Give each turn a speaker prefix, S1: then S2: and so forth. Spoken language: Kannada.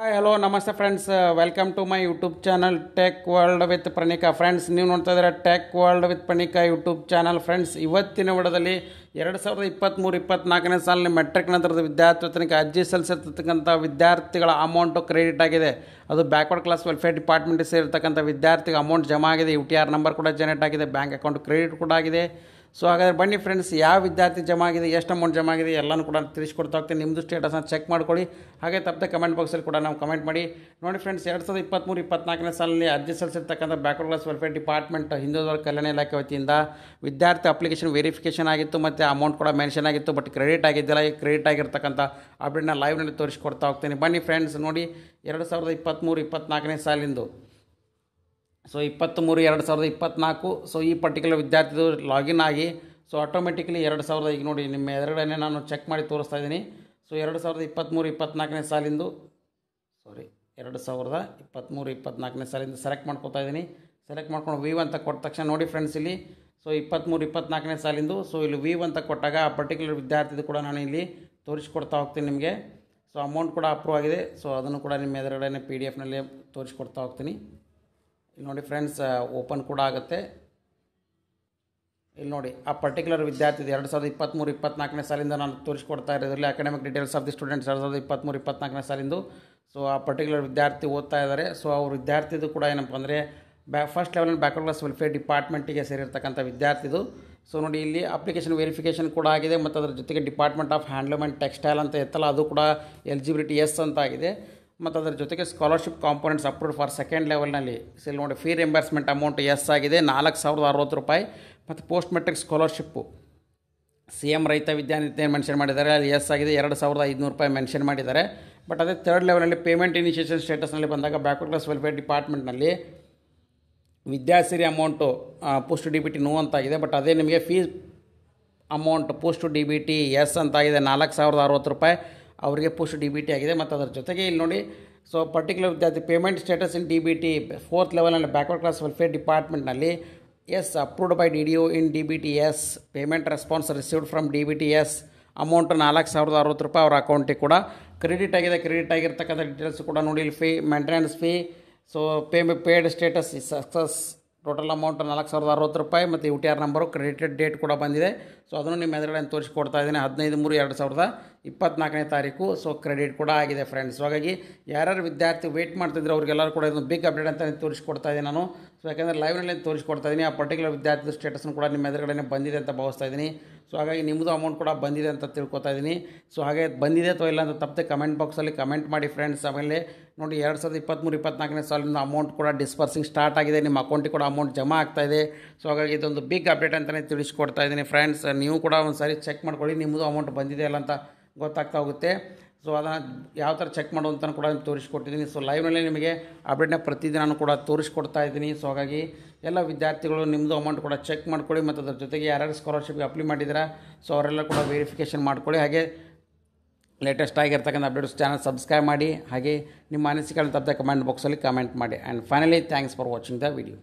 S1: ಹಾಯ್ ಹಲೋ ನಮಸ್ತೆ friends, welcome to my YouTube channel tech world with Praneeka. Friends, ನೀವು ನೋಡ್ತಾ ಇದ್ದೀರಾ tech world with Praneeka YouTube channel. Friends, ಇವತ್ತಿನ ವಿಡಿಯೋದಲ್ಲಿ 2023-24ನೇ ಸಾಲಿನ ಮೆಟ್ರಿಕ್ ನಂತರದ ವಿದ್ಯಾರ್ಥಿ ವೇತನಕ್ಕೆ ಅರ್ಜಿ ಸಲ್ಲಿಸಿರ್ತಕ್ಕಂಥ ವಿದ್ಯಾರ್ಥಿಗಳ ಅಮೌಂಟು ಕ್ರೆಡಿಟ್ ಆಗಿದೆ. ಅದು ಬ್ಯಾಕ್ವರ್ಡ್ ಕ್ಲಾಸ್ ವೆಲ್ಫೇರ್ ಡಿಪಾರ್ಟ್ಮೆಂಟ್ ಸೇರಿರ್ತಕ್ಕಂಥ ವಿದ್ಯಾರ್ಥಿಗೆ ಅಮೌಂಟ್ ಜಮಾ ಆಗಿದೆ. UTR ನಂಬರ್ ಕೂಡ ಜನರೇಟ್ ಆಗಿದೆ, ಬ್ಯಾಂಕ್ ಅಕೌಂಟ್ ಕ್ರೆಡಿಟ್ ಕೂಡ ಆಗಿದೆ. ಸೊ ಹಾಗಾದರೆ ಬನ್ನಿ ಫ್ರೆಂಡ್ಸ್, ಯಾವ ವಿದ್ಯಾರ್ಥಿ ಜಮಾ ಆಗಿದೆ, ಎಷ್ಟು ಅಮೌಂಟ್ ಜಮಾ ಆಗಿದೆ ಎಲ್ಲನೂ ಕೂಡ ತಿಳಿಸ್ಕೊಡ್ತಾ ಹೋಗ್ತೀನಿ. ನಿಮ್ಮದು ಸ್ಟೇಟಸ್ನ ಚೆಕ್ ಮಾಡ್ಕೊಳ್ಳಿ. ಹಾಗೆ ತಪ್ಪದೆ ಕಮೆಂಟ್ ಬಾಕ್ಸಲ್ಲಿ ಕೂಡ ನಾವು ಕಮೆಂಟ್ ಮಾಡಿ. ನೋಡಿ ಫ್ರೆಂಡ್ಸ್, 2023-24ನೇ ಸಾಲಿನಲ್ಲಿ ಅರ್ಜಿ ಸಲ್ಲಿಸಿರ್ತಕ್ಕಂಥ ಬ್ಯಾಕ್ವರ್ಡ್ ಕ್ಲಾಸ್ ವೆಲ್ಫೇರ್ ಡಿಪಾರ್ಟ್ಮೆಂಟ್ ಹಿಂದುಳಿದ ಕಲ್ಯಾಣ ಇಲಾಖೆ ವತಿಯಿಂದ ವಿದ್ಯಾರ್ಥಿ ಅಪ್ಲಿಕೇಶನ್ ವೆರಿಫಿಕೇಷನ್ ಆಗಿತ್ತು ಮತ್ತು ಅಮೌಂಟ್ ಕೂಡ ಮೆನ್ಷನ್ ಆಗಿತ್ತು. ಬಟ್ ಕ್ರೆಡಿಟ್ ಆಗಿದ್ದಿಲ್ಲ. ಈ ಕ್ರೆಡಿಟ್ ಆಗಿರ್ತಕ್ಕಂಥ ಅಪ್ಡೇಟ್ನ ಲೈವ್ನಲ್ಲಿ ತೋರಿಸ್ಕೊಡ್ತಾ ಹೋಗ್ತೀನಿ. ಬನ್ನಿ ಫ್ರೆಂಡ್ಸ್, ನೋಡಿ 2023-24ನೇ ಸಾಲಿಂದು. ಸೊ 23/2024. ಸೊ ಈ ಪರ್ಟಿಕ್ಯುಲರ್ ವಿದ್ಯಾರ್ಥಿದು ಲಾಗಿನ್ ಆಗಿ ಸೊ ಆಟೋಮೆಟಿಕ್ಲಿ 2000 ಈಗ ನೋಡಿ ನಿಮ್ಮ ಎದುರುಗಡೆ ನಾನು ಚೆಕ್ ಮಾಡಿ ತೋರಿಸ್ತಾ ಇದ್ದೀನಿ. ಸೊ 2023-24ನೇ ಸಾಲಿಂದು 2023-24ನೇ ಸಾಲಿಂದ ಸೆಲೆಕ್ಟ್ ಮಾಡ್ಕೊತಾ ಇದ್ದೀನಿ. ಸೆಲೆಕ್ಟ್ ಮಾಡ್ಕೊಂಡು ವೀವ್ ಅಂತ ಕೊಟ್ಟ ತಕ್ಷಣ ನೋಡಿ ಫ್ರೆಂಡ್ಸ್, ಇಲ್ಲಿ ಸೊ 23-24ನೇ ಸಾಲಿಂದು ಸೊ ಇಲ್ಲಿ ವೀವ್ ಅಂತ ಕೊಟ್ಟಾಗ ಆ ಪರ್ಟಿಕ್ಯುಲರ್ ವಿದ್ಯಾರ್ಥಿದು ಕೂಡ ನಾನು ಇಲ್ಲಿ ತೋರಿಸ್ಕೊಡ್ತಾ ಹೋಗ್ತೀನಿ ನಿಮಗೆ. ಸೊ ಅಮೌಂಟ್ ಕೂಡ ಅಪ್ರೂವ್ ಆಗಿದೆ. ಸೊ ಅದನ್ನು ಕೂಡ ನಿಮ್ಮ ಎದುರುಗಡೆ PDF ತೋರಿಸ್ಕೊಡ್ತಾ ಹೋಗ್ತೀನಿ. ಇಲ್ಲಿ ನೋಡಿ ಫ್ರೆಂಡ್ಸ್, ಓಪನ್ ಕೂಡ ಆಗುತ್ತೆ. ಇಲ್ಲಿ ನೋಡಿ ಆ ಪರ್ಟಿಕ್ಯುಲರ್ ವಿದ್ಯಾರ್ಥಿ 2023-24ನೇ ಸಾಲಿಂದ ನಾನು ತೋರಿಸ್ಕೊಡ್ತಾ ಇರೋದ್ರಲ್ಲಿ academic details of the students 2023-24ನೇ ಸಾಲಿಂದು. ಸೊ ಆ ಪರ್ಟಿಕ್ಯುಲರ್ ವಿದ್ಯಾರ್ಥಿ ಓದ್ತಾ ಇದ್ದಾರೆ. ಸೊ ಅವ್ರ ವಿದ್ಯಾರ್ಥಿದು ಕೂಡ ಏನಪ್ಪ ಅಂದರೆ first level backward class welfare ಡಿಪಾರ್ಟ್ಮೆಂಟಿಗೆ ಸೇರಿರ್ತಕ್ಕಂಥ ವಿದ್ಯಾರ್ಥಿದು. ಸೊ ನೋಡಿ ಇಲ್ಲಿ ಅಪ್ಲಿಕೇಶನ್ ವೆರಿಫಿಕೇಷನ್ ಕೂಡ ಆಗಿದೆ ಮತ್ತು ಅದರ ಜೊತೆಗೆ department of handloom and textile ಅಂತ ಇತ್ತಲ್ಲ, ಅದು ಕೂಡ ಎಲಿಜಿಬಿಲಿಟಿ ಎಸ್ ಅಂತ ಆಗಿದೆ. ಮತ್ತು ಅದರ ಜೊತೆಗೆ scholarship components approved for second ಲೆವೆಲ್ನಲ್ಲಿ ಇಲ್ಲಿ ನೋಡಿ ಫೀ ರಿಂಬರ್ಸ್ಮೆಂಟ್ ಅಮೌಂಟ್ ಎಸ್ ಆಗಿದೆ, ₹4060 ಮತ್ತು ಪೋಸ್ಟ್ ಮೆಟ್ರಿಕ್ ಸ್ಕಾಲರ್ಶಿಪ್ಪು CM ರೈತ ವಿದ್ಯಾನಿಧಿ ಮೆನ್ಷನ್ ಮಾಡಿದ್ದಾರೆ, ಅಲ್ಲಿ ಎಸ್ ಆಗಿದೆ, ₹2500 ಮೆನ್ಷನ್ ಮಾಡಿದ್ದಾರೆ. ಬಟ್ ಅದೇ ಥರ್ಡ್ ಲೆವೆಲ್ನಲ್ಲಿ ಪೇಮೆಂಟ್ ಇನಿಷಿಯೇಷನ್ ಸ್ಟೇಟಸ್ನಲ್ಲಿ ಬಂದಾಗ ಬ್ಯಾಕ್ವರ್ಡ್ ಕ್ಲಾಸ್ ವೆಲ್ಫೇರ್ ಡಿಪಾರ್ಟ್ಮೆಂಟ್ನಲ್ಲಿ Vidyasiri amount post DBT no ಅಂತಾಗಿದೆ. ಬಟ್ ಅದೇ ನಿಮಗೆ fees amount post DBT yes ಅಂತಾಗಿದೆ, ₹4060 ಅವರಿಗೆ ಪೋಸ್ಟ್ DBT ಆಗಿದೆ. ಮತ್ತು ಅದರ ಜೊತೆಗೆ ಇಲ್ಲಿ ನೋಡಿ ಸೊ ಪರ್ಟಿಕ್ಯುಲರ್ ವಿದ್ಯಾರ್ಥಿ payment status in DBT fourth ಲೆವೆಲ್ನಲ್ಲಿ ಬ್ಯಾಕ್ವರ್ಡ್ ಕ್ಲಾಸ್ ವೆಲ್ಫೇರ್ ಡಿಪಾರ್ಟ್ಮೆಂಟ್ನಲ್ಲಿ yes approved by DDO in DBT yes payment response received from DBT yes amount ₹4060 ಅವರ ಅಕೌಂಟಿಗೆ ಕೂಡ ಕ್ರೆಡಿಟ್ ಆಗಿದೆ. ಕ್ರೆಡಿಟ್ ಆಗಿರ್ತಕ್ಕಂಥ ಡೀಟೇಲ್ಸ್ ಕೂಡ ನೋಡಿ ಇಲ್ಲಿ fee maintenance fee so paid status success total amount ₹4060 ಮತ್ತು UTR ನಂಬರು ಕ್ರೆಡಿಟೆಡ್ ಡೇಟ್ ಕೂಡ ಬಂದಿದೆ. ಸೊ ಅದನ್ನು ನಿಮ್ಮ ಎದುರುಗಡೆ ತೋರಿಸ್ಕೊಡ್ತಾ ಇದ್ದೀನಿ 15/3/2024ನೇ ತಾರೀಕು. ಸೊ ಕ್ರೆಡಿಟ್ ಕೂಡ ಆಗಿದೆ ಫ್ರೆಂಡ್ಸ್. ಸೊ ಹಾಗಾಗಿ ಯಾರ್ಯಾರು ವಿದ್ಯಾರ್ಥಿ ವೇಟ್ ಮಾಡ್ತಿದ್ರು ಅವ್ರಿಗೆಲ್ಲರೂ ಕೂಡ ಇದನ್ನು ಬಿಗ್ ಅಪ್ಡೇಟ್ ಅಂತ ತೋರಿಸ್ಕೊಡ್ತಾ ಇದ್ದೀನಿ ನಾನು. ಸೊ ಯಾಕಂದರೆ ಲೈವ್ನಲ್ಲಿ ತೋರಿಸ್ಕೊಡ್ತಾ ಇದ್ದೀನಿ. ಆ ಪರ್ಟಿಕ್ಯುಲರ್ ವಿದ್ಯಾರ್ಥಿ ಸ್ಟೇಟಸ್ನು ಕೂಡ ನಿಮ್ಮ ಎದುರುಗಡೆ ಬಂದಿದೆ ಅಂತ ಭಾವಿಸ್ತಾ ಇದ್ದೀನಿ. ಸೊ ಹಾಗಾಗಿ ನಿಮ್ಮದು ಅಮೌಂಟ್ ಕೂಡ ಬಂದಿದೆ ಅಂತ ತಿಳ್ಕೊತಾ ಇದ್ದೀನಿ. ಸೊ ಹಾಗೆ ಬಂದಿದೆ ಅಥವಾ ಇಲ್ಲ ಅಂತ ತಪ್ಪದೆ ಕಮೆಂಟ್ ಬಾಕ್ಸಲ್ಲಿ ಕಮೆಂಟ್ ಮಾಡಿ ಫ್ರೆಂಡ್ಸ್. ಆಮೇಲೆ ನೋಡಿ 2023-24ನೇ ಸಾಲಿನ ಅಮೌಂಟ್ ಕೂಡ ಡಿಸ್ಪರ್ಸಿಂಗ್ ಸ್ಟಾರ್ಟ್ ಆಗಿದೆ, ನಿಮ್ಮ ಅಕೌಂಟಿಗೆ ಕೂಡ ಅಮೌಂಟ್ ಜಮಾ ಆಗ್ತಾ ಇದೆ. ಸೊ ಹಾಗಾಗಿ ಇದೊಂದು ಬಿಗ್ ಅಪ್ಡೇಟ್ ಅಂತಲೇ ತಿಳಿಸ್ಕೊಡ್ತಾ ಇದ್ದೀನಿ ಫ್ರೆಂಡ್ಸ್. ನೀವು ಕೂಡ ಒಂದು ಸಾರಿ ಚೆಕ್ ಮಾಡ್ಕೊಳ್ಳಿ, ನಿಮ್ಮದು ಅಮೌಂಟ್ ಬಂದಿದೆ ಅಲ್ಲ ಅಂತ ಗೊತ್ತಾಗ್ತಾ ಹೋಗುತ್ತೆ. ಸೊ ಅದನ್ನು ಯಾವ ಥರ ಚೆಕ್ ಮಾಡೋದು ಅಂತ ಕೂಡ ತೋರಿಸ್ಕೊಟ್ಟಿದ್ದೀನಿ. ಸೊ ಲೈವ್ನಲ್ಲಿ ನಿಮಗೆ ಅಪ್ಡೇಟ್ನ ಪ್ರತಿದಿನ ಕೂಡ ತೋರಿಸ್ಕೊಡ್ತಾ ಇದ್ದೀನಿ. ಸೊ ಹಾಗಾಗಿ ಎಲ್ಲ ವಿದ್ಯಾರ್ಥಿಗಳು ನಿಮ್ಮದು ಅಮೌಂಟ್ ಕೂಡ ಚೆಕ್ ಮಾಡ್ಕೊಳ್ಳಿ. ಮತ್ತು ಅದ್ರ ಜೊತೆಗೆ ಯಾರ್ಯಾರು ಸ್ಕಾಲರ್ಶಿಪ್ಗೆ ಅಪ್ಲೈ ಮಾಡಿದ್ದೀರಾ ಸೊ ಅವರೆಲ್ಲ ಕೂಡ ವೆರಿಫಿಕೇಷನ್ ಮಾಡ್ಕೊಳ್ಳಿ. ಹಾಗೆ ಲೇಟೆಸ್ಟ್ ಆಗಿರ್ತಕ್ಕಂಥ ಅಪ್ಡೇಟ್ಸ್ ಚಾನಲ್ ಸಬ್ಸ್ಕ್ರೈಬ್ ಮಾಡಿ. ಹಾಗೆ ನಿಮ್ಮ ಅನಿಸಿಕೆಗಳನ್ನ ತಪ್ಪದೆ ಕಮೆಂಟ್ ಬಾಕ್ಸಲ್ಲಿ ಕಮೆಂಟ್ ಮಾಡಿ. And finally thanks for watching the video.